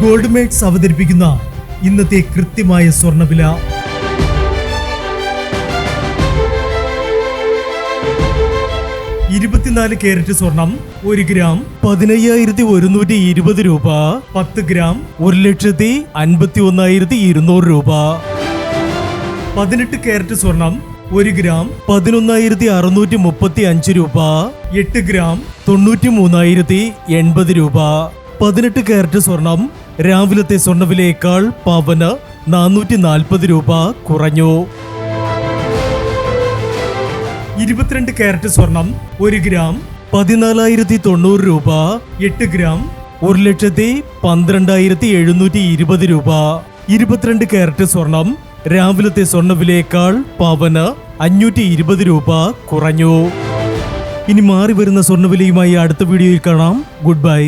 Gold makes അവതരിപ്പിക്കുന്ന ഇന്നത്തെ കൃത്യമായ സ്വർണ്ണവില. 24 കാരറ്റ് സ്വർണം 1 ഗ്രാം 15,120 രൂപ. 10 ഗ്രാം 1,51,200 രൂപ. 18 കാരറ്റ് സ്വർണം 1 ഗ്രാം 11,635 രൂപ. 8 ഗ്രാം 93,080 രൂപ. 18 കാരറ്റ് സ്വർണം രാവിലത്തെ സ്വർണ്ണവിലയേക്കാൾ പവന് 440 രൂപ കുറഞ്ഞു. 22 കാരറ്റ് സ്വർണം 1 ഗ്രാം 14,090 രൂപ. 8 ഗ്രാം 1,12,720 രൂപ. 22 കാരറ്റ് സ്വർണം രാവിലത്തെ സ്വർണ്ണവിലയേക്കാൾ പവന് 520 രൂപ കുറഞ്ഞു. ഇനി മാറി വരുന്ന സ്വർണ്ണവിലയുമായി അടുത്ത വീഡിയോയിൽ കാണാം. Good bye.